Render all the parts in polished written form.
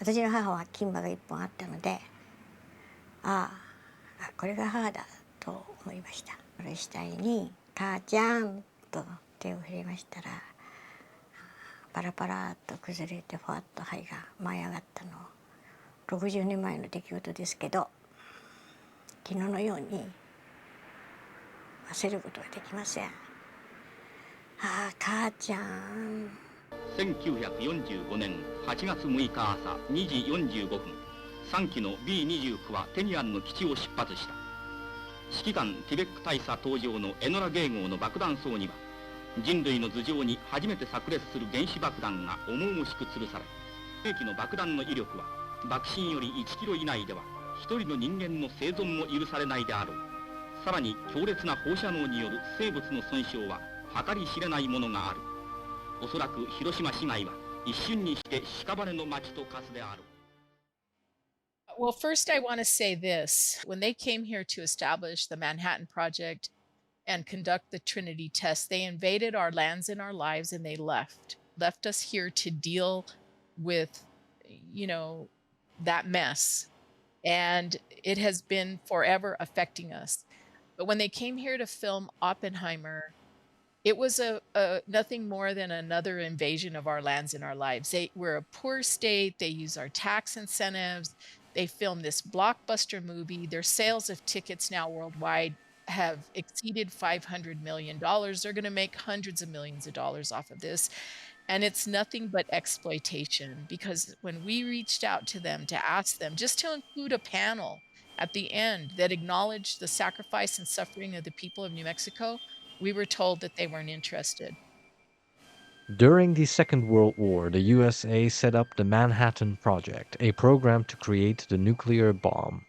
私の母は金歯が1本あったので、ああこれが母だと思いました。これ死体に「母ちゃん」と手を振りましたら、パラパラっと崩れてふわっと灰が舞い上がったの60年前の出来事ですけど、昨日のように忘れることはできません。ああ母ちゃん。1945年8月6日朝2時45分、3機の B29 はテニアンの基地を出発した。指揮官ティベック大佐搭乗のエノラ迎号の爆弾層には、人類の頭上に初めて炸裂する原子爆弾が重々しく吊るされ、兵器の爆弾の威力は爆心より1キロ以内では一人の人間の生存も許されないであろう。さらに強烈な放射能による生物の損傷は計り知れないものがある。おそらく広島市街は一瞬にして屍の町と化すである。Well, first, I want to say this. When they came here to establish the Manhattan Project and conduct the Trinity test, they invaded our lands and our lives, and they left us here to deal with, that mess. And it has been forever affecting us. But when they came here to film Oppenheimer, it was a nothing more than another invasion of our lands and our lives. We're a poor state. They use our tax incentives. They filmed this blockbuster movie. Their sales of tickets now worldwide have exceeded $500 million. They're going to make hundreds of millions of dollars off of this. And it's nothing but exploitation, because when we reached out to them to ask them just to include a panel at the end that acknowledged the sacrifice and suffering of the people of New Mexico, we were told that they weren't interested. During the Second World War, the USA set up the Manhattan Project, a program to create the nuclear bomb.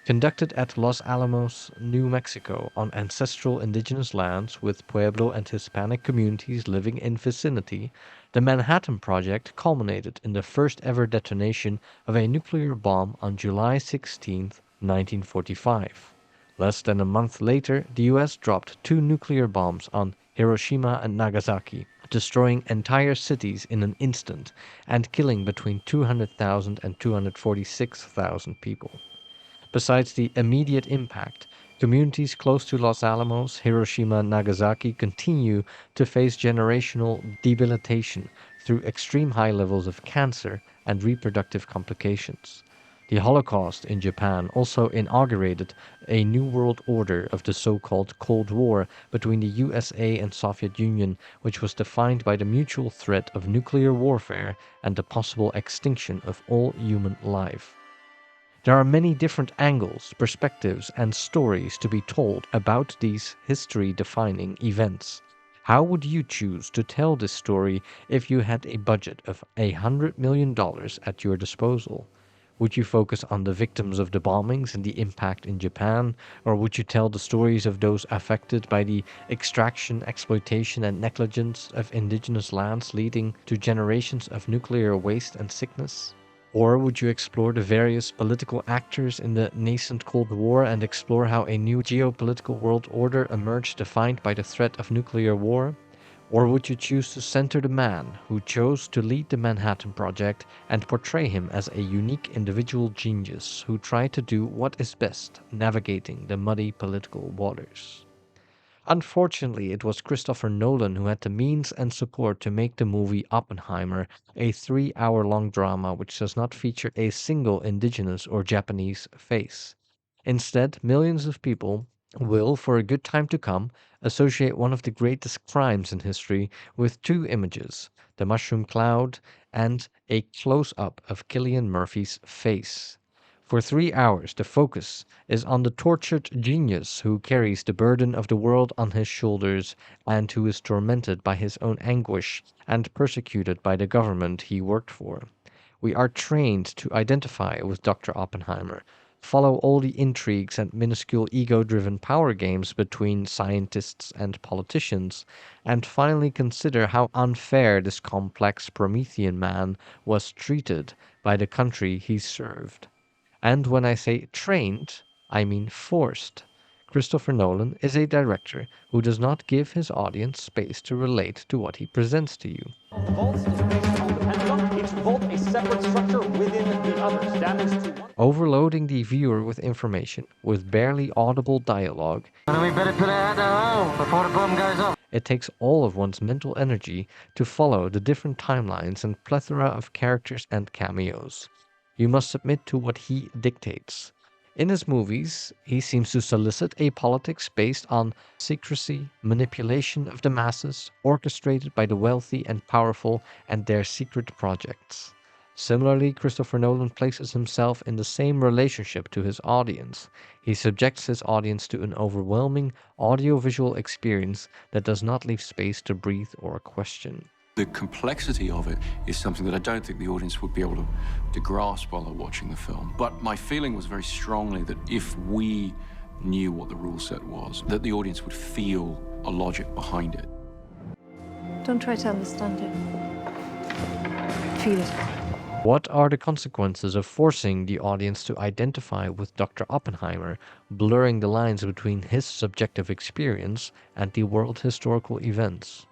Conducted at Los Alamos, New Mexico, on ancestral indigenous lands with Pueblo and Hispanic communities living in vicinity, the Manhattan Project culminated in the first ever detonation of a nuclear bomb on July 16, 1945. Less than a month later, the US dropped 2 nuclear bombs on Hiroshima and Nagasaki, destroying entire cities in an instant and killing between 200,000 and 246,000 people. Besides the immediate impact, communities close to Los Alamos, Hiroshima, and Nagasaki continue to face generational debilitation through extreme high levels of cancer and reproductive complications. The Holocaust in Japan also inaugurated a new world order of the so-called Cold War between the USA and Soviet Union, which was defined by the mutual threat of nuclear warfare and the possible extinction of all human life. There are many different angles, perspectives, and stories to be told about these history-defining events. How would you choose to tell this story if you had a budget of $100 million at your disposal? Would you focus on the victims of the bombings and the impact in Japan, or would you tell the stories of those affected by the extraction, exploitation, and negligence of indigenous lands leading to generations of nuclear waste and sickness? Or would you explore the various political actors in the nascent Cold War and explore how a new geopolitical world order emerged defined by the threat of nuclear war? Or would you choose to center the man who chose to lead the Manhattan Project and portray him as a unique individual genius who tried to do what is best, navigating the muddy political waters? Unfortunately, it was Christopher Nolan who had the means and support to make the movie Oppenheimer, a 3-hour-long drama which does not feature a single indigenous or Japanese face. Instead, millions of people will, for a good time to come, associate one of the greatest crimes in history with 2 images, the mushroom cloud and a close-up of Cillian Murphy's face. For 3 hours, the focus is on the tortured genius who carries the burden of the world on his shoulders and who is tormented by his own anguish and persecuted by the government he worked for. We are trained to identify with Dr. Oppenheimer, follow all the intrigues and minuscule ego-driven power games between scientists and politicians, and finally consider how unfair this complex Promethean man was treated by the country he served. And when I say trained, I mean forced. Christopher Nolan is a director who does not give his audience space to relate to what he presents to you. The vault is based on the Pentagon. Each vault a separate structure within the others. Damage to one. Overloading the viewer with information, with barely audible dialogue, We better put our head down before the bomb goes off. it takes all of one's mental energy to follow the different timelines and plethora of characters and cameos. You must submit to what he dictates. In his movies, he seems to solicit a politics based on secrecy, manipulation of the masses, orchestrated by the wealthy and powerful and their secret projects. Similarly, Christopher Nolan places himself in the same relationship to his audience. He subjects his audience to an overwhelming audiovisual experience that does not leave space to breathe or question. The complexity of it is something that I don't think the audience would be able to grasp while they're watching the film. But my feeling was very strongly that if we knew what the rule set was, that the audience would feel a logic behind it. Don't try to understand it. Feel it. What are the consequences of forcing the audience to identify with Dr. Oppenheimer, blurring the lines between his subjective experience and the world historical events?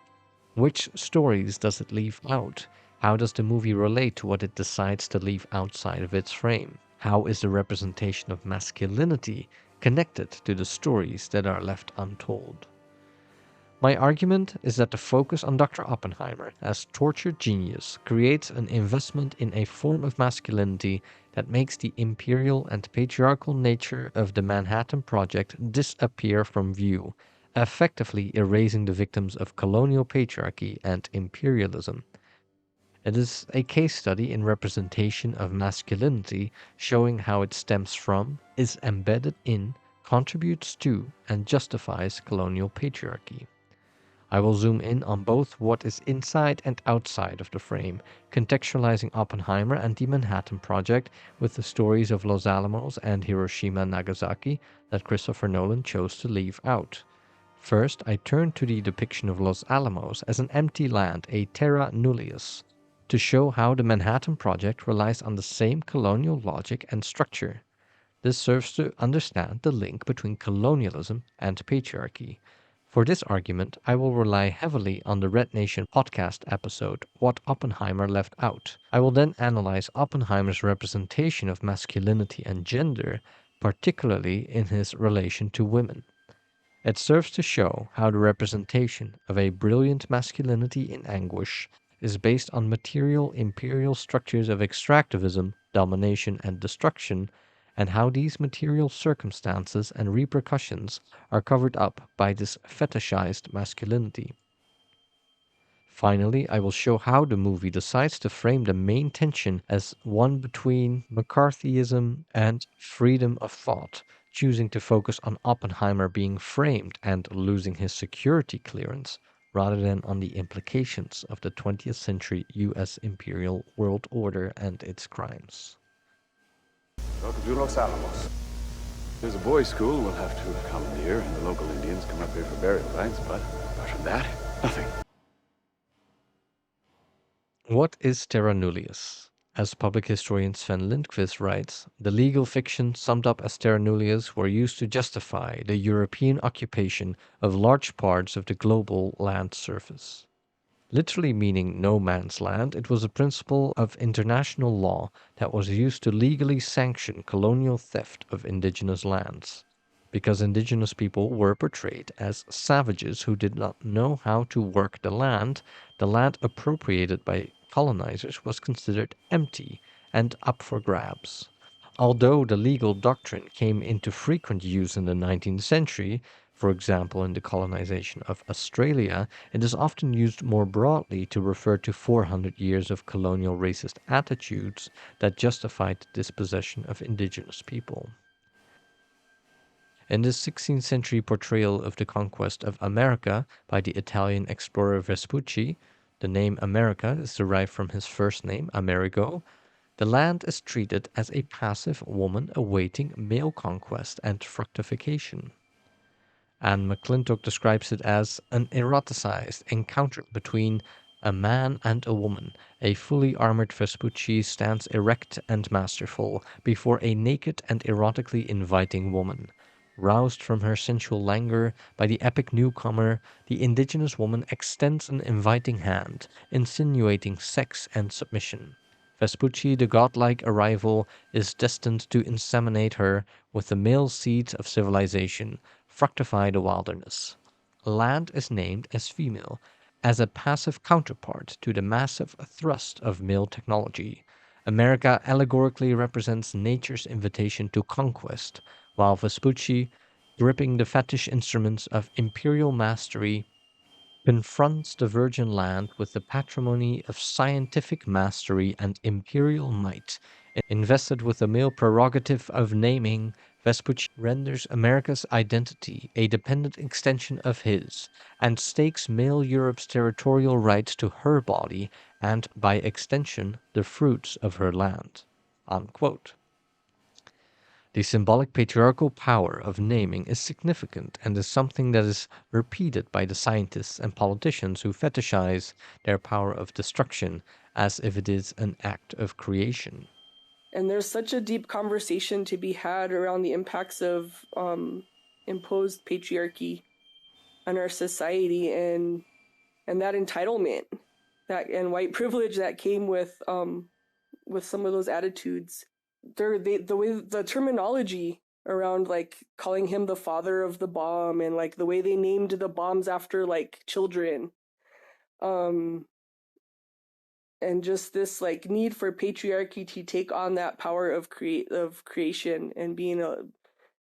Which stories does it leave out? How does the movie relate to what it decides to leave outside of its frame? How is the representation of masculinity connected to the stories that are left untold? My argument is that the focus on Dr. Oppenheimer as tortured genius creates an investment in a form of masculinity that makes the imperial and patriarchal nature of the Manhattan Project disappear from view, effectively erasing the victims of colonial patriarchy and imperialism. It is a case study in representation of masculinity, showing how it stems from, is embedded in, contributes to, and justifies colonial patriarchy. I will zoom in on both what is inside and outside of the frame, contextualizing Oppenheimer and the Manhattan Project with the stories of Los Alamos and Hiroshima and Nagasaki that Christopher Nolan chose to leave out. First, I turn to the depiction of Los Alamos as an empty land, a Terra Nullius, to show how the Manhattan Project relies on the same colonial logic and structure. This serves to understand the link between colonialism and patriarchy. For this argument, I will rely heavily on the Red Nation podcast episode, What Oppenheimer Left Out. I will then analyze Oppenheimer's representation of masculinity and gender, particularly in his relation to women. It serves to show how the representation of a brilliant masculinity in anguish is based on material imperial structures of extractivism, domination, and destruction, and how these material circumstances and repercussions are covered up by this fetishized masculinity. Finally, I will show how the movie decides to frame the main tension as one between McCarthyism and freedom of thought, choosing to focus on Oppenheimer being framed and losing his security clearance, rather than on the implications of the 20th century US imperial world order and its crimes. Welcome to Los Alamos. There's a boys' school we'll have to commandeer, and the local Indians come up here for burial rites, but apart from that, nothing. What is Terra Nullius? As public historian Sven Lindqvist writes, the legal fiction summed up as Terra Nullius were used to justify the European occupation of large parts of the global land surface. Literally meaning no man's land, it was a principle of international law that was used to legally sanction colonial theft of indigenous lands. Because indigenous people were portrayed as savages who did not know how to work the land appropriated by colonizers was considered empty and up for grabs. Although the legal doctrine came into frequent use in the 19th century, for example in the colonization of Australia, it is often used more broadly to refer to 400 years of colonial racist attitudes that justified the dispossession of indigenous people. In the 16th century portrayal of the conquest of America by the Italian explorer Vespucci, the name America is derived from his first name, Amerigo, the land is treated as a passive woman awaiting male conquest and fructification. Anne McClintock describes it as an eroticized encounter between a man and a woman. A fully armored Vespucci stands erect and masterful before a naked and erotically inviting woman. Roused from her sensual languor by the epic newcomer, the indigenous woman extends an inviting hand, insinuating sex and submission. Vespucci, the godlike arrival, is destined to inseminate her with the male seeds of civilization, fructify the wilderness. Land is named as female, as a passive counterpart to the massive thrust of male technology. America allegorically represents nature's invitation to conquest, while Vespucci, gripping the fetish instruments of imperial mastery, confronts the virgin land with the patrimony of scientific mastery and imperial might. Invested with the male prerogative of naming, Vespucci renders America's identity a dependent extension of his, and stakes male Europe's territorial rights to her body and, by extension, the fruits of her land. Unquote. The symbolic patriarchal power of naming is significant and is something that is repeated by the scientists and politicians who fetishize their power of destruction as if it is an act of creation. And there's such a deep conversation to be had around the impacts of imposed patriarchy on our society and that entitlement and white privilege that came with some of those attitudes. The terminology around like calling him the father of the bomb and like the way they named the bombs after like children, and just this need for patriarchy to take on that power of creation and being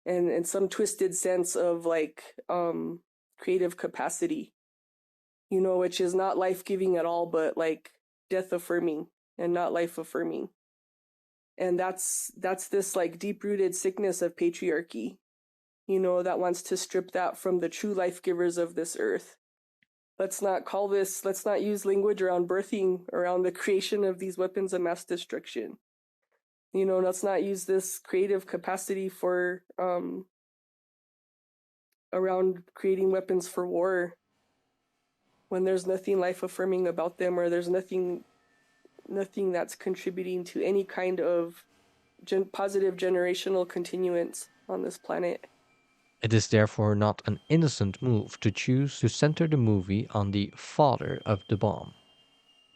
and some twisted sense of creative capacity, which is not life-giving at all, but like death-affirming and not life-affirming. And that's this deep-rooted sickness of patriarchy, that wants to strip that from the true life-givers of this earth. Let's not use language around birthing, around the creation of these weapons of mass destruction. Let's not use this creative capacity for around creating weapons for war when there's nothing life-affirming about them, or there's nothing that's contributing to any kind of positive generational continuance on this planet. It is therefore not an innocent move to choose to center the movie on the father of the bomb.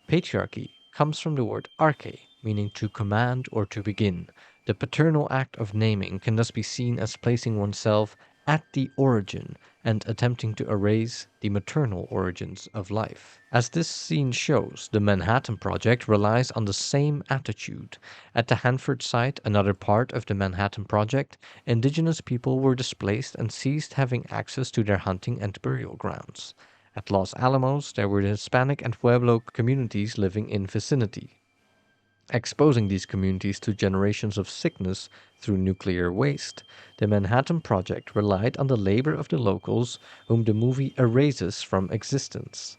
Patriarchy comes from the word arche, meaning to command or to begin. The paternal act of naming can thus be seen as placing oneself at the origin and attempting to erase the maternal origins of life. As this scene shows, the Manhattan Project relies on the same attitude. At the Hanford site, another part of the Manhattan Project, indigenous people were displaced and ceased having access to their hunting and burial grounds. At Los Alamos, there were the Hispanic and Pueblo communities living in vicinity. Exposing these communities to generations of sickness through nuclear waste, the Manhattan Project relied on the labor of the locals, whom the movie erases from existence.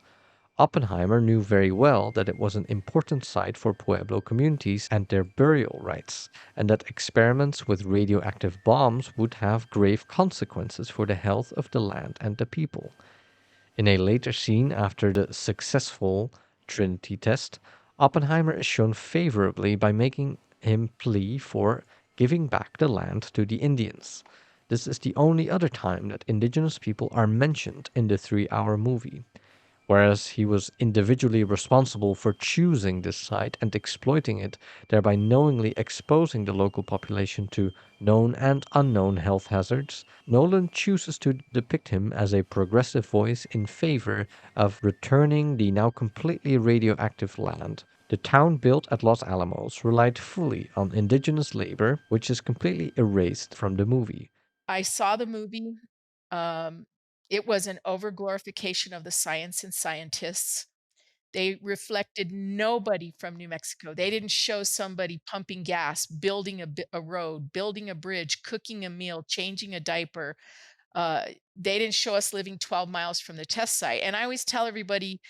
Oppenheimer knew very well that it was an important site for Pueblo communities and their burial rites, and that experiments with radioactive bombs would have grave consequences for the health of the land and the people. In a later scene after the successful Trinity test, Oppenheimer is shown favorably by making him plea for giving back the land to the Indians. This is the only other time that indigenous people are mentioned in the 3-hour movie. Whereas he was individually responsible for choosing this site and exploiting it, thereby knowingly exposing the local population to known and unknown health hazards, Nolan chooses to depict him as a progressive voice in favor of returning the now completely radioactive land. The town built at Los Alamos relied fully on indigenous labor, which is completely erased from the movie. I saw the movie. It was an overglorification of the science and scientists. They reflected nobody from New Mexico. They didn't show somebody pumping gas, building a road, building a bridge, cooking a meal, changing a diaper. They didn't show us living 12 miles from the test site. And I always tell everybody,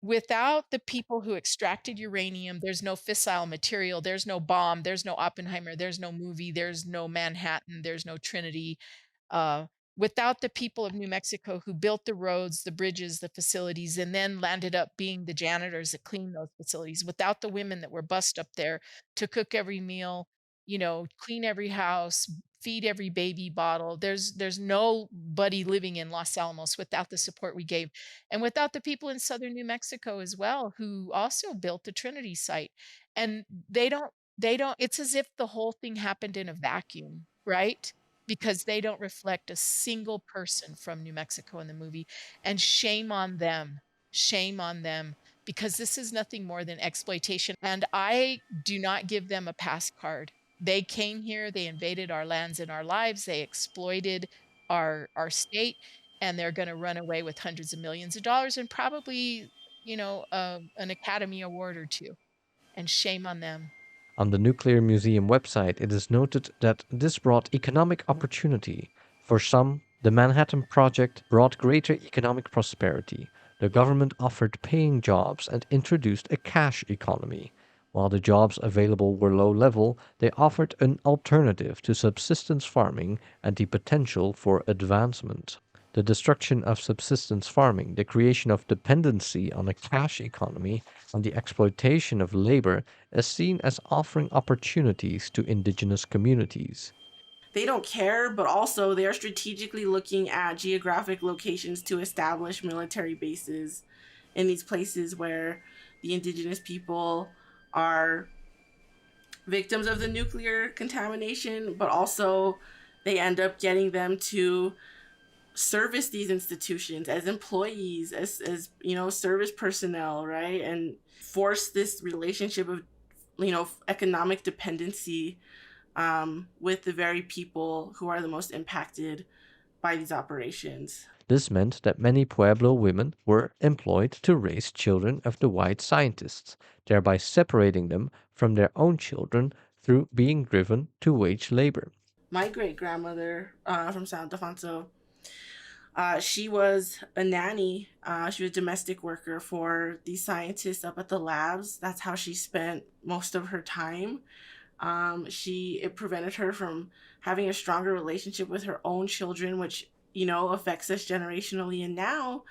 without the people who extracted uranium, there's no fissile material, there's no bomb, there's no Oppenheimer, there's no movie, there's no Manhattan, there's no Trinity. Uh, without the people of New Mexico who built the roads, the bridges, the facilities, and then landed up being the janitors that cleaned those facilities, without the women that were bussed up there to cook every meal, clean every house, feed every baby bottle. There's nobody living in Los Alamos without the support we gave, and without the people in southern New Mexico as well, who also built the Trinity site. And they don't it's as if the whole thing happened in a vacuum, right? Because they don't reflect a single person from New Mexico in the movie. And shame on them. Shame on them, because this is nothing more than exploitation. And I do not give them a pass card. They came here, they invaded our lands and our lives, they exploited our state, and they're going to run away with hundreds of millions of dollars and probably, an Academy Award or two. And shame on them. On the Nuclear Museum website, it is noted that this brought economic opportunity. For some, the Manhattan Project brought greater economic prosperity. The government offered paying jobs and introduced a cash economy. While the jobs available were low level, they offered an alternative to subsistence farming and the potential for advancement. The destruction of subsistence farming, the creation of dependency on a cash economy, and the exploitation of labor is seen as offering opportunities to indigenous communities. They don't care, but also they're strategically looking at geographic locations to establish military bases in these places where the indigenous people are victims of the nuclear contamination, but also they end up getting them to service these institutions as employees, as service personnel, right? And force this relationship of economic dependency with the very people who are the most impacted by these operations. This meant that many Pueblo women were employed to raise children of the white scientists, thereby separating them from their own children through being driven to wage labor. My great-grandmother from San Ildefonso, she was a nanny. She was a domestic worker for these scientists up at the labs. That's how she spent most of her time. It prevented her from having a stronger relationship with her own children, which affects us generationally and now.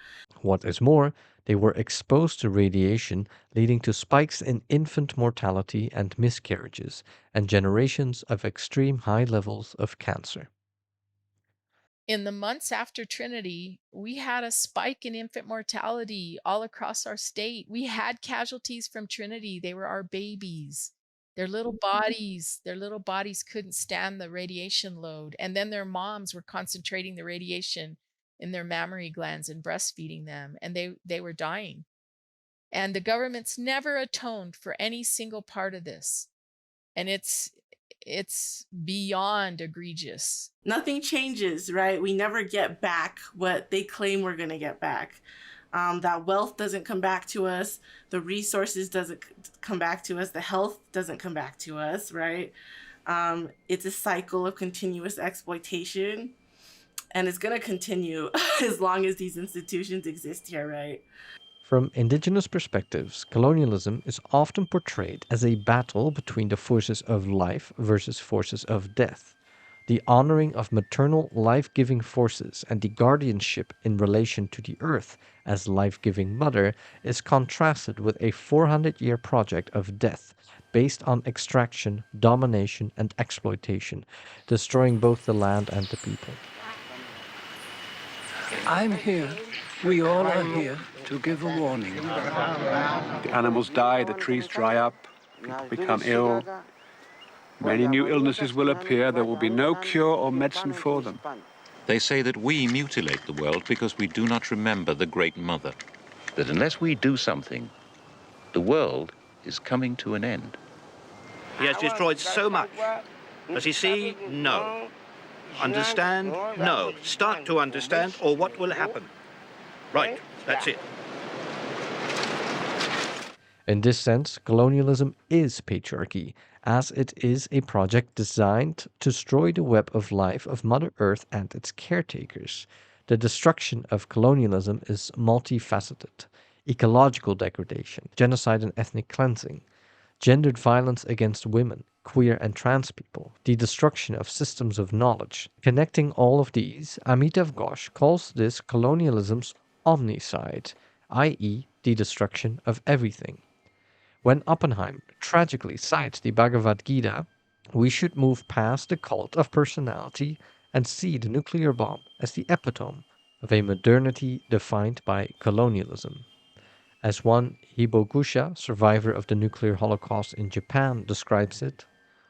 What is more, they were exposed to radiation, leading to spikes in infant mortality and miscarriages, and generations of extreme high levels of cancer. In the months after Trinity, we had a spike in infant mortality all across our state. We had casualties from Trinity. They were our babies. Their little bodies couldn't stand the radiation load. And then their moms were concentrating the radiation in their mammary glands and breastfeeding them. And they were dying. And the government's never atoned for any single part of this. And it's beyond egregious. Nothing changes, right? We never get back what they claim we're going to get back. That wealth doesn't come back to us. The resources doesn't come back to us. The health doesn't come back to us, right? It's a cycle of continuous exploitation, and it's going to continue as long as these institutions exist here, right? From indigenous perspectives, colonialism is often portrayed as a battle between the forces of life versus forces of death. The honoring of maternal life-giving forces and the guardianship in relation to the earth as life-giving mother is contrasted with a 400-year project of death based on extraction, domination, and exploitation, destroying both the land and the people. I'm here. We all are here to give a warning. The animals die, the trees dry up, people become ill. Many new illnesses will appear. There will be no cure or medicine for them. They say that we mutilate the world because we do not remember the Great Mother. That unless we do something, the world is coming to an end. He has destroyed so much. Does he see? No. Understand? No. Start to understand, or what will happen? Right, that's it. In this sense, colonialism is patriarchy, as it is a project designed to destroy the web of life of Mother Earth and its caretakers. The destruction of colonialism is multifaceted: ecological degradation, genocide and ethnic cleansing, gendered violence against women, queer and trans people, the destruction of systems of knowledge. Connecting all of these, Amitav Ghosh calls this colonialism's omnicide, i.e., the destruction of everything. When Oppenheimer tragically cites the Bhagavad Gita, We should move past the cult of personality and see the nuclear bomb as the epitome of a modernity defined by colonialism. As one Hibogusha, survivor of the nuclear holocaust in Japan, describes it,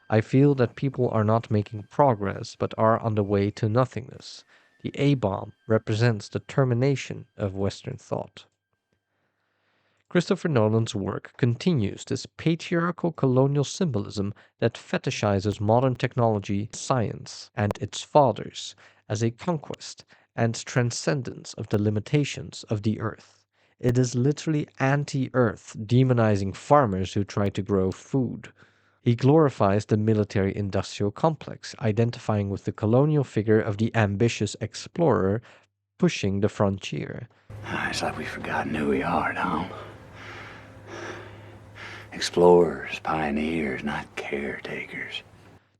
I feel that people are not making progress but are on the way to nothingness. The A-bomb represents the termination of Western thought. Christopher Nolan's work continues this patriarchal colonial symbolism that fetishizes modern technology, science, and its fathers as a conquest and transcendence of the limitations of the earth. It is literally anti-earth, demonizing farmers who try to grow food. He glorifies the military-industrial complex, identifying with the colonial figure of the ambitious explorer pushing the frontier. It's like we've forgotten who we are, Tom. Explorers, pioneers, not caretakers.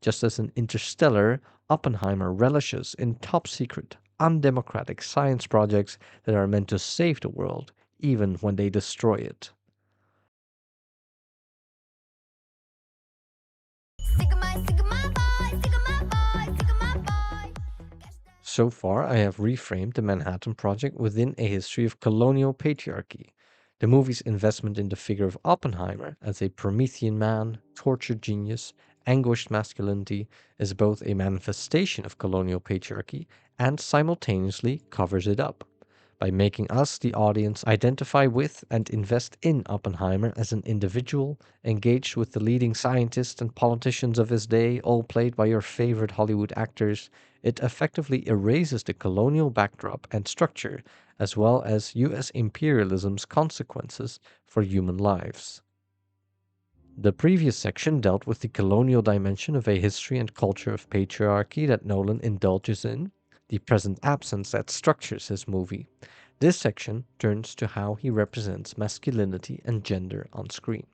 Just as in Interstellar, Oppenheimer relishes in top-secret, undemocratic science projects that are meant to save the world, even when they destroy it. So far, I have reframed the Manhattan Project within a history of colonial patriarchy. The movie's investment in the figure of Oppenheimer as a Promethean man, tortured genius, anguished masculinity is both a manifestation of colonial patriarchy and simultaneously covers it up by making us, the audience, identify with and invest in Oppenheimer as an individual, engaged with the leading scientists and politicians of his day, all played by your favorite Hollywood actors. It effectively erases the colonial backdrop and structure, as well as US imperialism's consequences for human lives. The previous section dealt with the colonial dimension of a history and culture of patriarchy that Nolan indulges in, the present absence that structures his movie. This section turns to how he represents masculinity and gender on screen.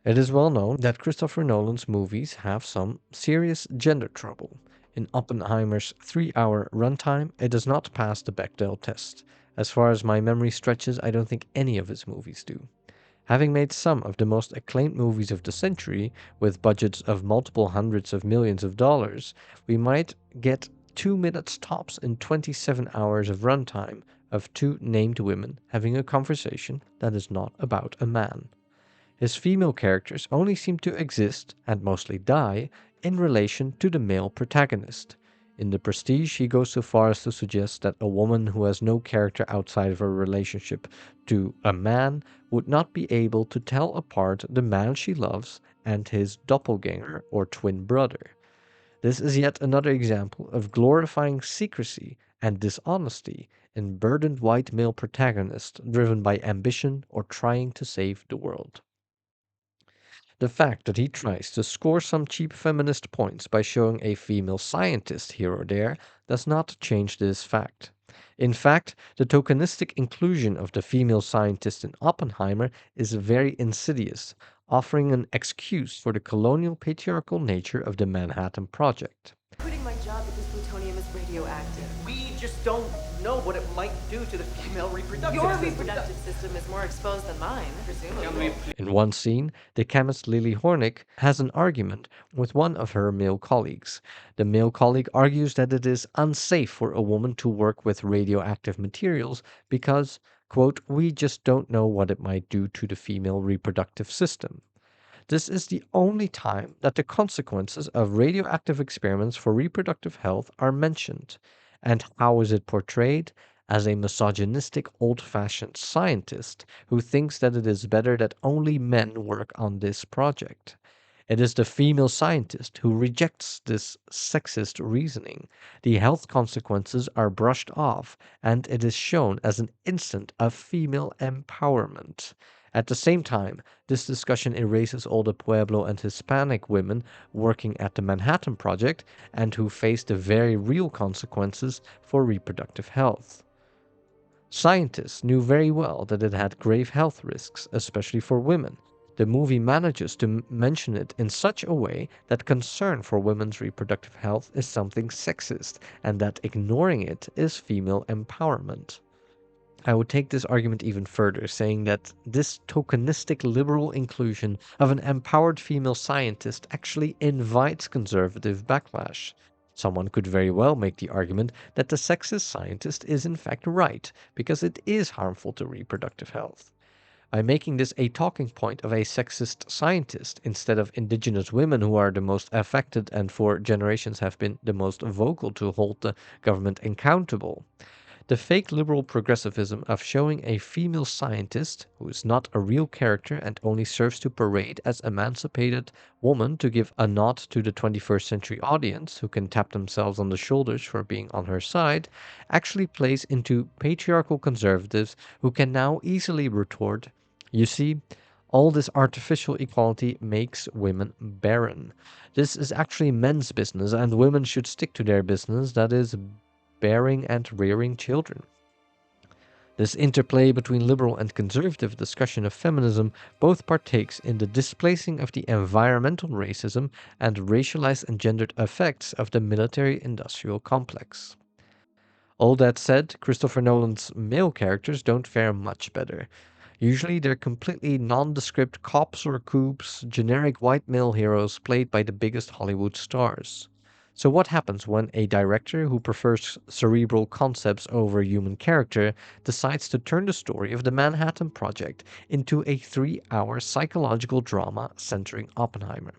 It is well known that Christopher Nolan's movies have some serious gender trouble. In Oppenheimer's 3-hour runtime, it does not pass the Bechdel test. As far as my memory stretches, I don't think any of his movies do. Having made some of the most acclaimed movies of the century, with budgets of multiple hundreds of millions of dollars, we might get 2 minutes tops in 27 hours of runtime of two named women having a conversation that is not about a man. His female characters only seem to exist, and mostly die, in relation to the male protagonist. In The Prestige, he goes so far as to suggest that a woman who has no character outside of her relationship to a man would not be able to tell apart the man she loves and his doppelganger or twin brother. This is yet another example of glorifying secrecy and dishonesty in burdened white male protagonists driven by ambition or trying to save the world. The fact that he tries to score some cheap feminist points by showing a female scientist here or there does not change this fact. In fact, the tokenistic inclusion of the female scientist in Oppenheimer is very insidious, offering an excuse for the colonial patriarchal nature of the Manhattan Project. Quitting my job because plutonium is radioactive. We just don't know what it might do to the female reproductive system. Your reproductive system is more exposed than mine, presumably. In one scene, the chemist Lily Hornick has an argument with one of her male colleagues. The male colleague argues that it is unsafe for a woman to work with radioactive materials because, quote, we just don't know what it might do to the female reproductive system. This is the only time that the consequences of radioactive experiments for reproductive health are mentioned. And how is it portrayed? As a misogynistic, old-fashioned scientist who thinks that it is better that only men work on this project. It is the female scientist who rejects this sexist reasoning. The health consequences are brushed off, and it is shown as an instant of female empowerment. At the same time, this discussion erases all the Pueblo and Hispanic women working at the Manhattan Project and who face the very real consequences for reproductive health. Scientists knew very well that it had grave health risks, especially for women. The movie manages to mention it in such a way that concern for women's reproductive health is something sexist and that ignoring it is female empowerment. I would take this argument even further, saying that this tokenistic liberal inclusion of an empowered female scientist actually invites conservative backlash. Someone could very well make the argument that the sexist scientist is in fact right, because it is harmful to reproductive health. By making this a talking point of a sexist scientist instead of indigenous women who are the most affected and for generations have been the most vocal to hold the government accountable. The fake liberal progressivism of showing a female scientist who is not a real character and only serves to parade as emancipated woman to give a nod to the 21st century audience who can tap themselves on the shoulders for being on her side actually plays into patriarchal conservatives who can now easily retort, you see, all this artificial equality makes women barren. This is actually men's business and women should stick to their business, that is bearing and rearing children. This interplay between liberal and conservative discussion of feminism both partakes in the displacing of the environmental racism and racialized and gendered effects of the military-industrial complex. All that said, Christopher Nolan's male characters don't fare much better. Usually they're completely nondescript cops or coups, generic white male heroes played by the biggest Hollywood stars. So what happens when a director who prefers cerebral concepts over human character decides to turn the story of the Manhattan Project into a 3-hour psychological drama centering Oppenheimer?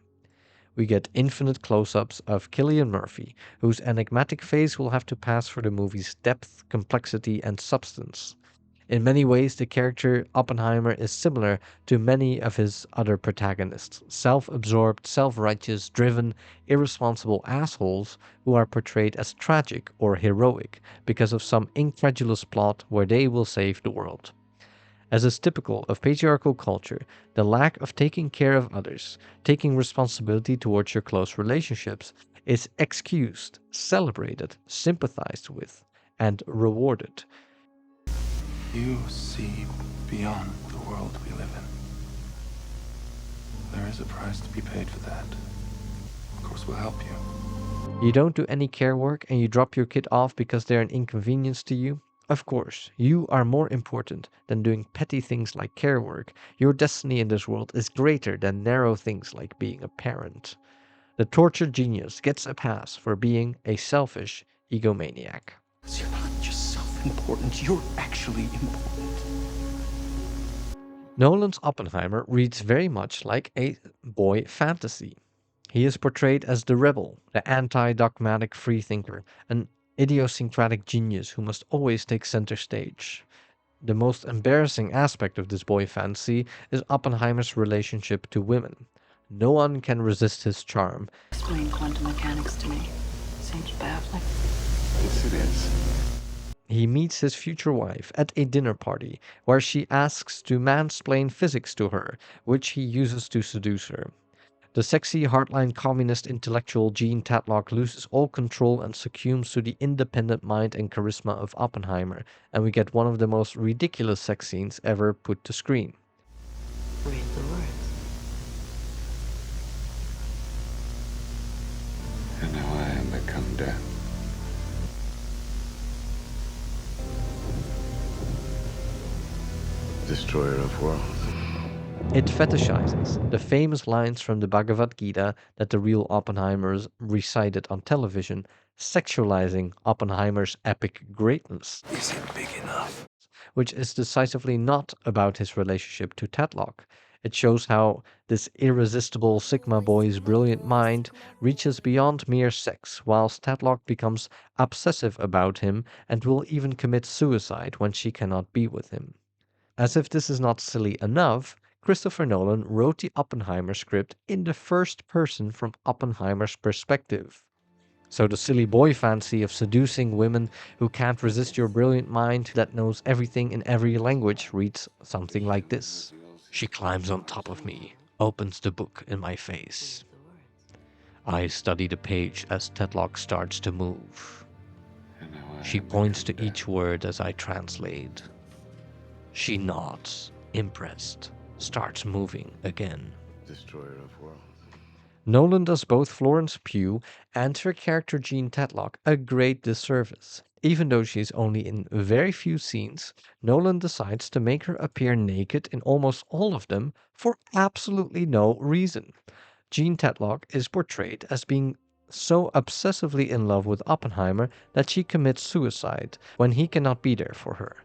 We get infinite close-ups of Cillian Murphy, whose enigmatic face will have to pass for the movie's depth, complexity, and substance. In many ways, the character Oppenheimer is similar to many of his other protagonists, self-absorbed, self-righteous, driven, irresponsible assholes who are portrayed as tragic or heroic because of some incredulous plot where they will save the world. As is typical of patriarchal culture, the lack of taking care of others, taking responsibility towards your close relationships, is excused, celebrated, sympathized with, and rewarded. You see beyond the world we live in. There is a price to be paid for that. Of course, we'll help you. You don't do any care work and you drop your kid off because they're an inconvenience to you? Of course, you are more important than doing petty things like care work. Your destiny in this world is greater than narrow things like being a parent. The tortured genius gets a pass for being a selfish egomaniac. You're not just self-important, you're actually important. Nolan's Oppenheimer reads very much like a boy fantasy. He is portrayed as the rebel, the anti-dogmatic freethinker, an idiosyncratic genius who must always take center stage. The most embarrassing aspect of this boy fantasy is Oppenheimer's relationship to women. No one can resist his charm. Explain quantum mechanics to me. Seems baffling. Yes, it is. He meets his future wife at a dinner party where she asks to mansplain physics to her, which he uses to seduce her. The sexy hardline communist intellectual Gene Tatlock loses all control and succumbs to the independent mind and charisma of Oppenheimer, and we get one of the most ridiculous sex scenes ever put to screen. Read the words. And now I am become death. Destroyer of worlds. It fetishizes the famous lines from the Bhagavad Gita that the real Oppenheimers recited on television, sexualizing Oppenheimer's epic greatness. Is it big enough? Which is decisively not about his relationship to Tatlock. It shows how this irresistible Sigma boy's brilliant mind reaches beyond mere sex, whilst Tatlock becomes obsessive about him and will even commit suicide when she cannot be with him. As if this is not silly enough, Christopher Nolan wrote the Oppenheimer script in the first person from Oppenheimer's perspective. So the silly boy fantasy of seducing women who can't resist your brilliant mind that knows everything in every language reads something like this. She climbs on top of me, opens the book in my face. I study the page as Tatlock starts to move. She points to each word as I translate. She nods, impressed, starts moving again. Destroyer of worlds. Nolan does both Florence Pugh and her character Gene Tatlock a great disservice. Even though she is only in very few scenes, Nolan decides to make her appear naked in almost all of them for absolutely no reason. Jean Tetlock is portrayed as being so obsessively in love with Oppenheimer that she commits suicide when he cannot be there for her.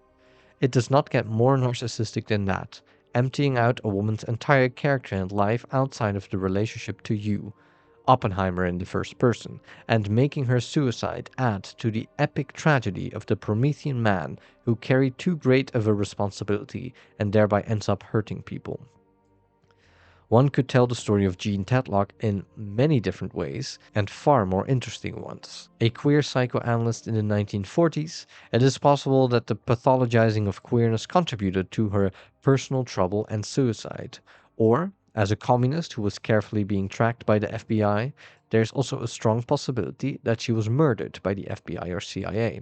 It does not get more narcissistic than that, emptying out a woman's entire character and life outside of the relationship to you, Oppenheimer in the first person, and making her suicide add to the epic tragedy of the Promethean man who carried too great of a responsibility and thereby ends up hurting people. One could tell the story of Jean Tetlock in many different ways, and far more interesting ones. A queer psychoanalyst in the 1940s, it is possible that the pathologizing of queerness contributed to her personal trouble and suicide. Or, as a communist who was carefully being tracked by the FBI, there's also a strong possibility that she was murdered by the FBI or CIA.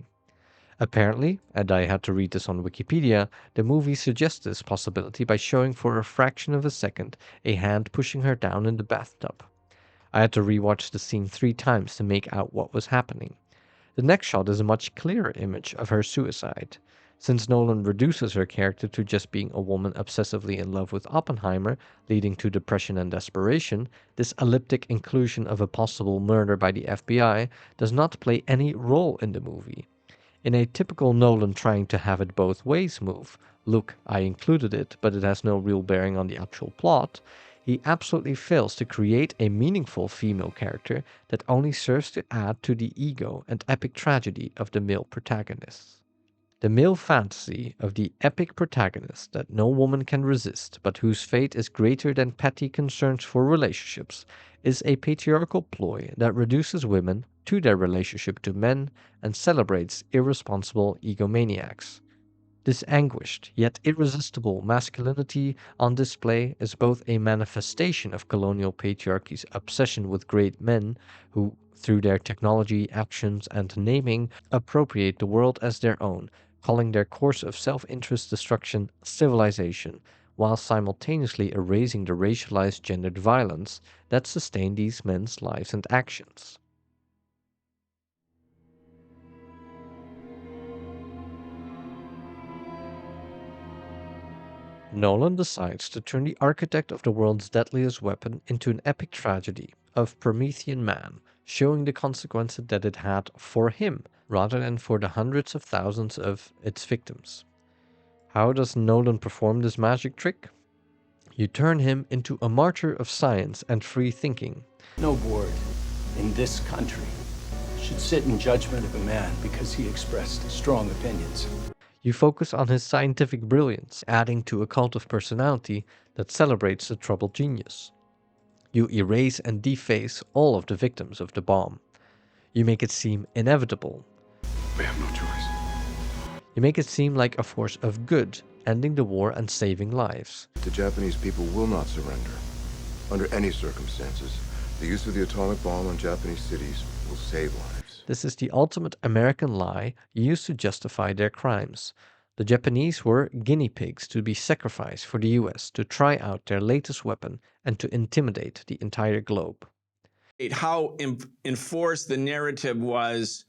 Apparently, and I had to read this on Wikipedia, the movie suggests this possibility by showing for a fraction of a second a hand pushing her down in the bathtub. I had to rewatch the scene 3 times to make out what was happening. The next shot is a much clearer image of her suicide. Since Nolan reduces her character to just being a woman obsessively in love with Oppenheimer, leading to depression and desperation, this elliptic inclusion of a possible murder by the FBI does not play any role in the movie. In a typical Nolan trying to have it both ways move, look, I included it, but it has no real bearing on the actual plot, he absolutely fails to create a meaningful female character that only serves to add to the ego and epic tragedy of the male protagonists. The male fantasy of the epic protagonist that no woman can resist, but whose fate is greater than petty concerns for relationships, is a patriarchal ploy that reduces women to their relationship to men and celebrates irresponsible egomaniacs. This anguished yet irresistible masculinity on display is both a manifestation of colonial patriarchy's obsession with great men who, through their technology, actions, and naming, appropriate the world as their own, calling their course of self-interest destruction civilization, while simultaneously erasing the racialized gendered violence that sustain these men's lives and actions. Nolan decides to turn the architect of the world's deadliest weapon into an epic tragedy of Promethean man, showing the consequences that it had for him, rather than for the hundreds of thousands of its victims. How does Nolan perform this magic trick? You turn him into a martyr of science and free thinking. No board in this country should sit in judgment of a man because he expressed strong opinions. You focus on his scientific brilliance, adding to a cult of personality that celebrates the troubled genius. You erase and deface all of the victims of the bomb. You make it seem inevitable. We have no choice. You make it seem like a force of good, ending the war and saving lives. The Japanese people will not surrender. Under any circumstances, the use of the atomic bomb on Japanese cities will save lives. This is the ultimate American lie used to justify their crimes. The Japanese were guinea pigs to be sacrificed for the US to try out their latest weapon and to intimidate the entire globe. How enforced the narrative was,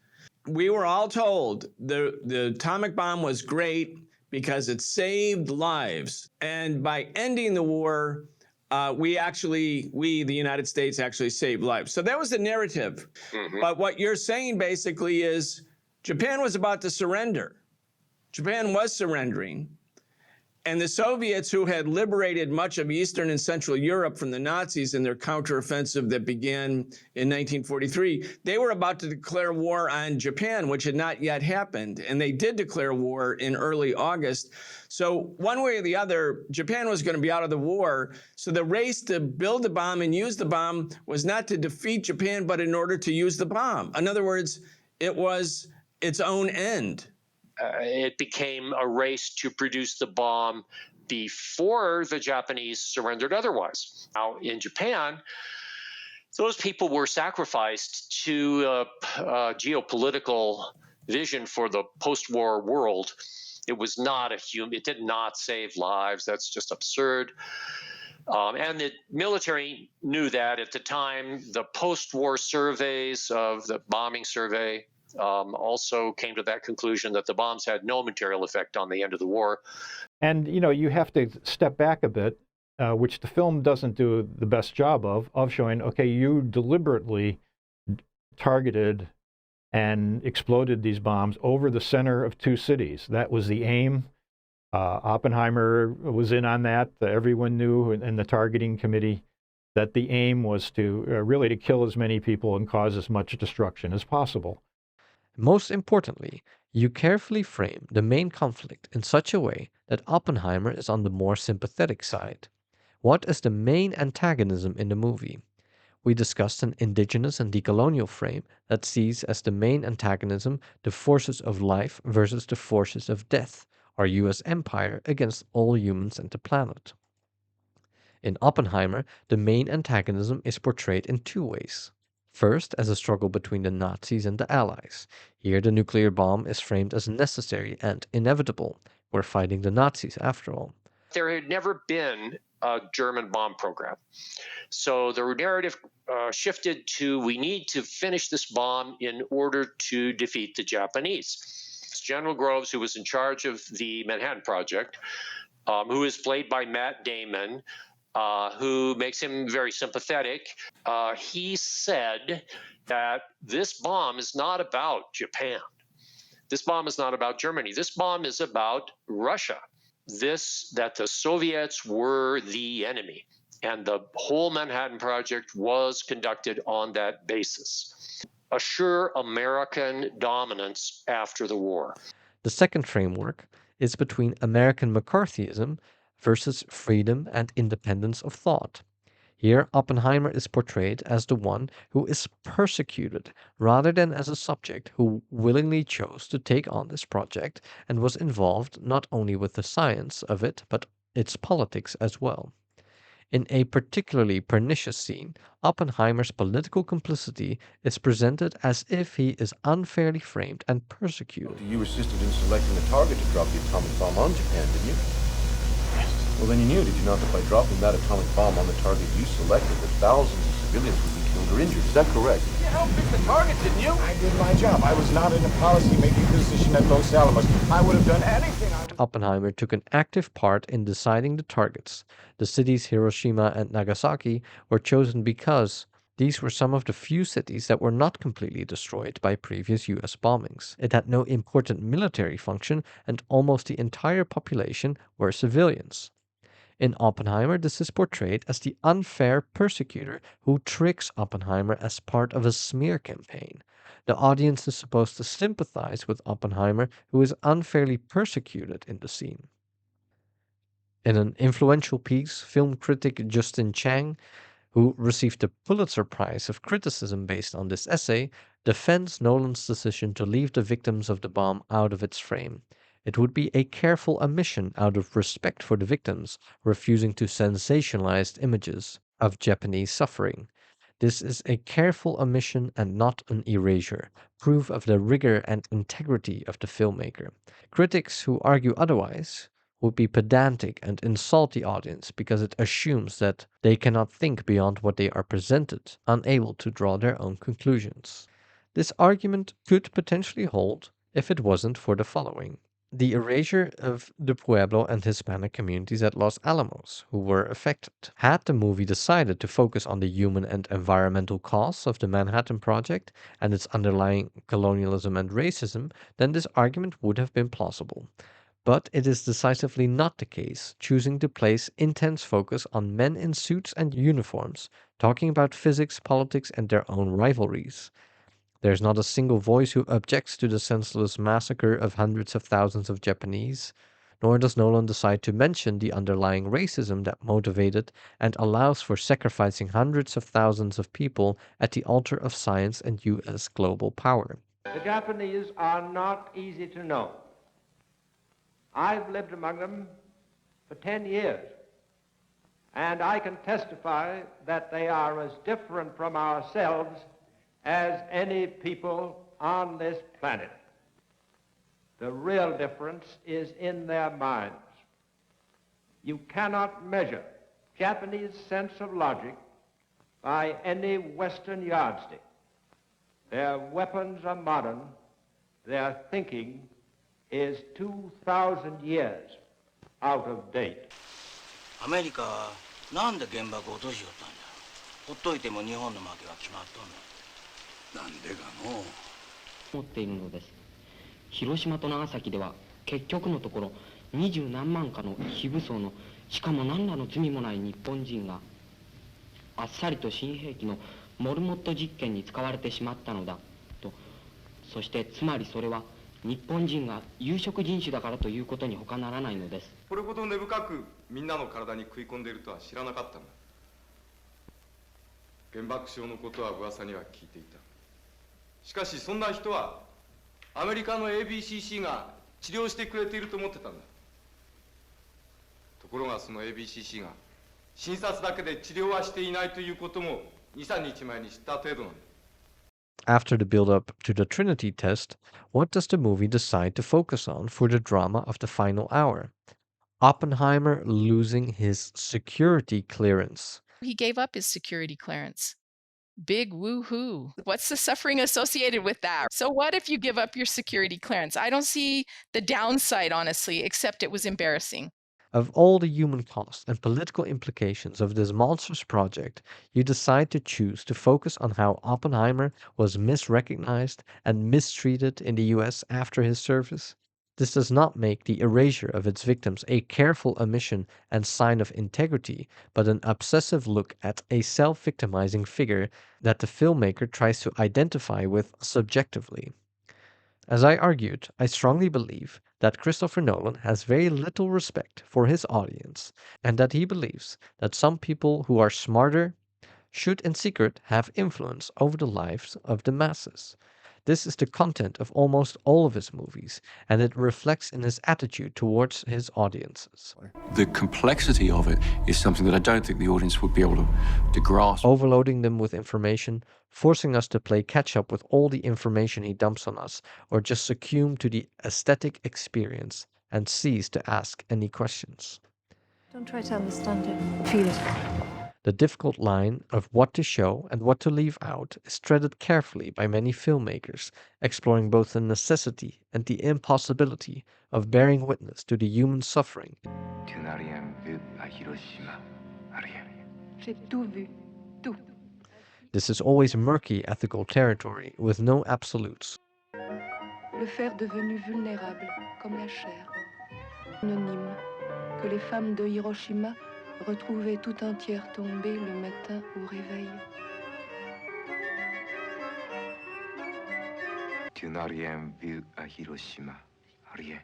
we were all told the atomic bomb was great because it saved lives. And by ending the war, we, the United States, actually saved lives. So that was the narrative. Mm-hmm. But what you're saying basically is Japan was about to surrender. Japan was surrendering. And the Soviets, who had liberated much of Eastern and Central Europe from the Nazis in their counteroffensive that began in 1943, they were about to declare war on Japan, which had not yet happened. And they did declare war in early August. So one way or the other, Japan was going to be out of the war. So the race to build the bomb and use the bomb was not to defeat Japan, but in order to use the bomb. In other words, it was its own end. It became a race to produce the bomb before the Japanese surrendered otherwise. Now, in Japan, those people were sacrificed to a geopolitical vision for the post-war world. It was not it did not save lives. That's just absurd. And the military knew that at the time. The post-war surveys of the bombing survey also came to that conclusion that the bombs had no material effect on the end of the war. And, you know, you have to step back a bit, which the film doesn't do the best job of showing, okay, you deliberately targeted and exploded these bombs over the center of two cities. That was the aim. Oppenheimer was in on that. Everyone knew in the targeting committee that the aim was to really to kill as many people and cause as much destruction as possible. Most importantly, you carefully frame the main conflict in such a way that Oppenheimer is on the more sympathetic side. What is the main antagonism in the movie? We discussed an indigenous and decolonial frame that sees as the main antagonism the forces of life versus the forces of death, our US empire against all humans and the planet. In Oppenheimer, the main antagonism is portrayed in two ways. First, as a struggle between the Nazis and the Allies. Here, the nuclear bomb is framed as necessary and inevitable. We're fighting the Nazis after all. There had never been a German bomb program. So the narrative shifted to, we need to finish this bomb in order to defeat the Japanese. General Groves, who was in charge of the Manhattan Project, who is played by Matt Damon, who makes him very sympathetic, he said that this bomb is not about Japan. This bomb is not about Germany. This bomb is about Russia. That the Soviets were the enemy. And the whole Manhattan Project was conducted on that basis. Assure American dominance after the war. The second framework is between American McCarthyism versus freedom and independence of thought. Here, Oppenheimer is portrayed as the one who is persecuted rather than as a subject who willingly chose to take on this project and was involved not only with the science of it, but its politics as well. In a particularly pernicious scene, Oppenheimer's political complicity is presented as if he is unfairly framed and persecuted. You assisted in selecting the target to drop the atomic bomb on Japan, didn't you? Well, then you knew, did you not, that by dropping that atomic bomb on the target you selected, that thousands of civilians would be killed or injured. Is that correct? You helped pick the target, didn't you? I did my job. I was not in a policy-making position at Los Alamos. I would have done anything. Oppenheimer took an active part in deciding the targets. The cities Hiroshima and Nagasaki were chosen because these were some of the few cities that were not completely destroyed by previous US bombings. It had no important military function, and almost the entire population were civilians. In Oppenheimer, this is portrayed as the unfair persecutor who tricks Oppenheimer as part of a smear campaign. The audience is supposed to sympathize with Oppenheimer, who is unfairly persecuted in the scene. In an influential piece, film critic Justin Chang, who received the Pulitzer Prize of Criticism based on this essay, defends Nolan's decision to leave the victims of the bomb out of its frame. It would be a careful omission out of respect for the victims, refusing to sensationalize images of Japanese suffering. This is a careful omission and not an erasure, proof of the rigor and integrity of the filmmaker. Critics who argue otherwise would be pedantic and insult the audience because it assumes that they cannot think beyond what they are presented, unable to draw their own conclusions. This argument could potentially hold if it wasn't for the following. The erasure of the Pueblo and Hispanic communities at Los Alamos who were affected. Had the movie decided to focus on the human and environmental costs of the Manhattan Project and its underlying colonialism and racism, then this argument would have been plausible. But it is decisively not the case, choosing to place intense focus on men in suits and uniforms, talking about physics, politics, and their own rivalries. There's not a single voice who objects to the senseless massacre of hundreds of thousands of Japanese, nor does Nolan decide to mention the underlying racism that motivated and allows for sacrificing hundreds of thousands of people at the altar of science and US global power. The Japanese are not easy to know. I've lived among them for 10 years, and I can testify that they are as different from ourselves as any people on this planet. The real difference is in their minds. You cannot measure Japanese sense of logic by any Western yardstick. Their weapons are modern, their thinking is 2,000 years out of date. アメリカはなんで原爆を落としよったんだ。ほっといても日本の負けは決まっとんの。なんでかのう。持っているのです。広島と長崎では結局のところ20何万かの非武装のしかも何らの罪もない日本人があっさりと新兵器のモルモット実験に使われてしまったのだと。そしてつまりそれは日本人が有色人種だからということに他ならないのです。これほど根深くみんなの体に食い込んでいるとは知らなかったんだ。原爆症のことは噂には聞いていた。しかしそんな人はアメリカの ABCC が治療してくれていると思ってたんだ。ところがその ABCC が診察だけで治療はしていないということも2、3日前に知った程度なんだ。After the build-up to the Trinity test, what does the movie decide to focus on for the drama of the final hour? Oppenheimer losing his security clearance. He gave up his security clearance. Big woohoo. What's the suffering associated with that? So what if you give up your security clearance? I don't see the downside, honestly, except it was embarrassing. Of all the human costs and political implications of this monstrous project, you decide to choose to focus on how Oppenheimer was misrecognized and mistreated in the US after his service. This does not make the erasure of its victims a careful omission and sign of integrity, but an obsessive look at a self-victimizing figure that the filmmaker tries to identify with subjectively. As I argued, I strongly believe that Christopher Nolan has very little respect for his audience, and that he believes that some people who are smarter should in secret have influence over the lives of the masses. This is the content of almost all of his movies, and it reflects in his attitude towards his audiences. The complexity of it is something that I don't think the audience would be able to grasp. Overloading them with information, forcing us to play catch up with all the information he dumps on us, or just succumb to the aesthetic experience and cease to ask any questions. Don't try to understand it. Feel it. The difficult line of what to show and what to leave out is treaded carefully by many filmmakers, exploring both the necessity and the impossibility of bearing witness to the human suffering. Tu n'as rien vu à Hiroshima. Rien. J'ai tout vu. Tout. This is always murky ethical territory with no absolutes. Le fer devenu vulnérable, comme la chair. Anonyme, que les femmes de Hiroshima retrouvaient tout entières tombées le matin au réveil. Tu n'as rien vu à Hiroshima. Rien.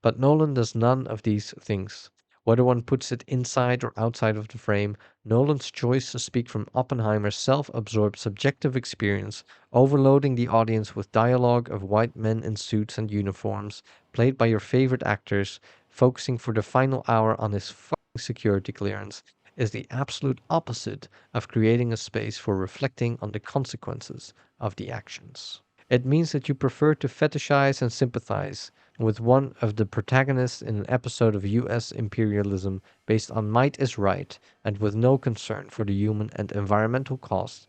But Nolan does none of these things. Whether one puts it inside or outside of the frame, Nolan's choice to speak from Oppenheimer's self-absorbed subjective experience, overloading the audience with dialogue of white men in suits and uniforms, played by your favorite actors, focusing for the final hour on his fucking security clearance, is the absolute opposite of creating a space for reflecting on the consequences of the actions. It means that you prefer to fetishize and sympathize with one of the protagonists in an episode of US imperialism based on might is right and with no concern for the human and environmental costs.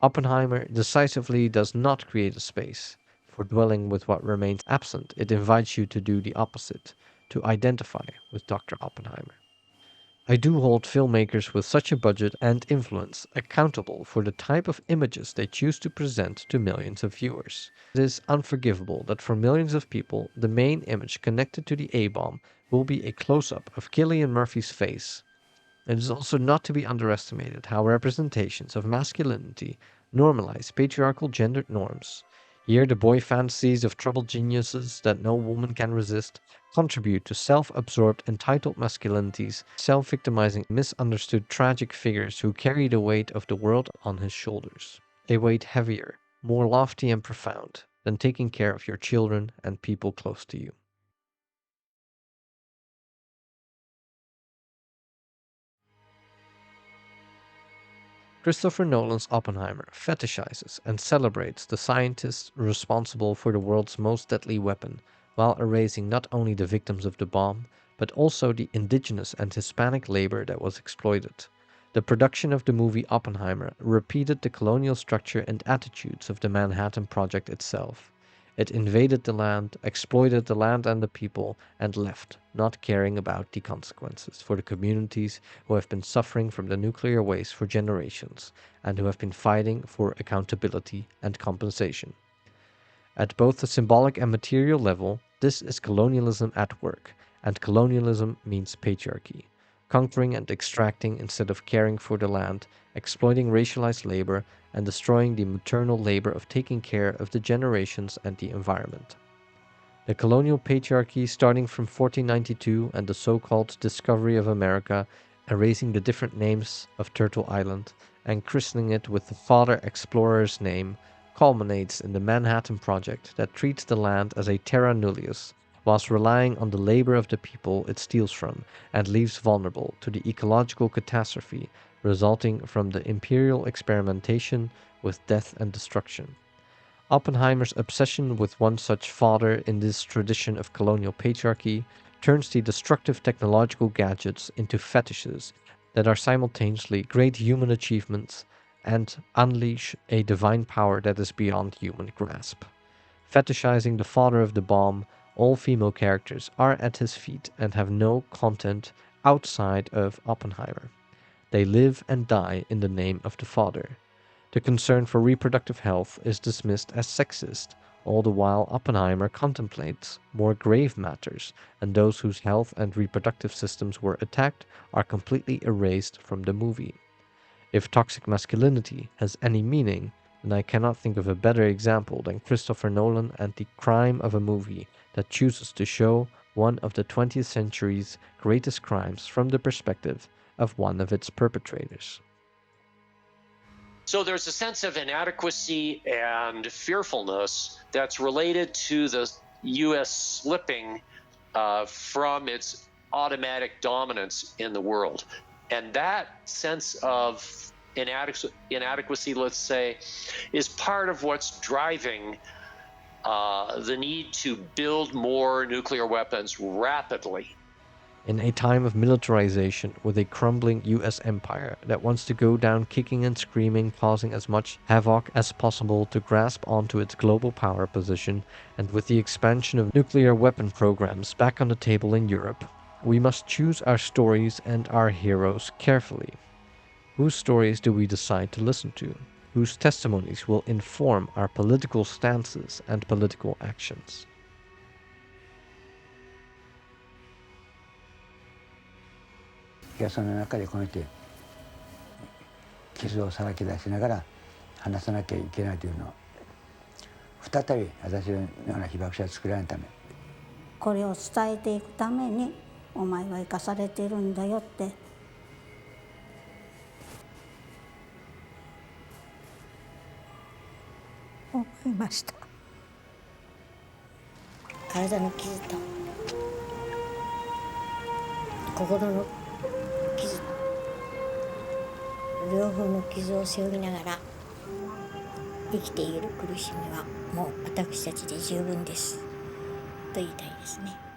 Oppenheimer decisively does not create a space for dwelling with what remains absent. It invites you to do the opposite, to identify with Dr. Oppenheimer. I do hold filmmakers with such a budget and influence accountable for the type of images they choose to present to millions of viewers. It is unforgivable that for millions of people, the main image connected to the A-bomb will be a close-up of Cillian Murphy's face. It is also not to be underestimated how representations of masculinity normalize patriarchal gendered norms. Here, the boy fantasies of troubled geniuses that no woman can resist contribute to self-absorbed entitled masculinities, self-victimizing misunderstood tragic figures who carry the weight of the world on his shoulders. A weight heavier, more lofty and profound than taking care of your children and people close to you. Christopher Nolan's Oppenheimer fetishizes and celebrates the scientists responsible for the world's most deadly weapon, while erasing not only the victims of the bomb, but also the indigenous and Hispanic labor that was exploited. The production of the movie Oppenheimer repeated the colonial structure and attitudes of the Manhattan Project itself. It invaded the land, exploited the land and the people, and left, not caring about the consequences for the communities who have been suffering from the nuclear waste for generations and who have been fighting for accountability and compensation. At both the symbolic and material level, this is colonialism at work, and colonialism means patriarchy, conquering and extracting instead of caring for the land, exploiting racialized labor, and destroying the maternal labor of taking care of the generations and the environment. The colonial patriarchy, starting from 1492 and the so-called discovery of America, erasing the different names of Turtle Island and christening it with the father explorer's name, culminates in the Manhattan Project that treats the land as a terra nullius, whilst relying on the labor of the people it steals from and leaves vulnerable to the ecological catastrophe resulting from the imperial experimentation with death and destruction. Oppenheimer's obsession with one such father in this tradition of colonial patriarchy turns the destructive technological gadgets into fetishes that are simultaneously great human achievements and unleash a divine power that is beyond human grasp. Fetishizing the father of the bomb, all female characters are at his feet and have no content outside of Oppenheimer. They live and die in the name of the father. The concern for reproductive health is dismissed as sexist, all the while Oppenheimer contemplates more grave matters, and those whose health and reproductive systems were attacked are completely erased from the movie. If toxic masculinity has any meaning, then I cannot think of a better example than Christopher Nolan and the crime of a movie that chooses to show one of the 20th century's greatest crimes from the perspective of one of its perpetrators. So there's a sense of inadequacy and fearfulness that's related to the U.S. slipping from its automatic dominance in the world. And that sense of inadequacy, let's say, is part of what's driving the need to build more nuclear weapons rapidly. In a time of militarization with a crumbling US empire that wants to go down kicking and screaming, causing as much havoc as possible to grasp onto its global power position, and with the expansion of nuclear weapon programs back on the table in Europe, we must choose our stories and our heroes carefully. Whose stories do we decide to listen to? Whose testimonies will inform our political stances and political actions?いやその中でこの人傷をさらけ出しながら話さなきゃいけないというのは再び私のような被爆者を作らないためこれを伝えていくためにお前は生かされているんだよって思いました。体の傷と心の傷両方の傷を背負いながら生きている苦しみはもう私たちで十分ですと言いたいですね。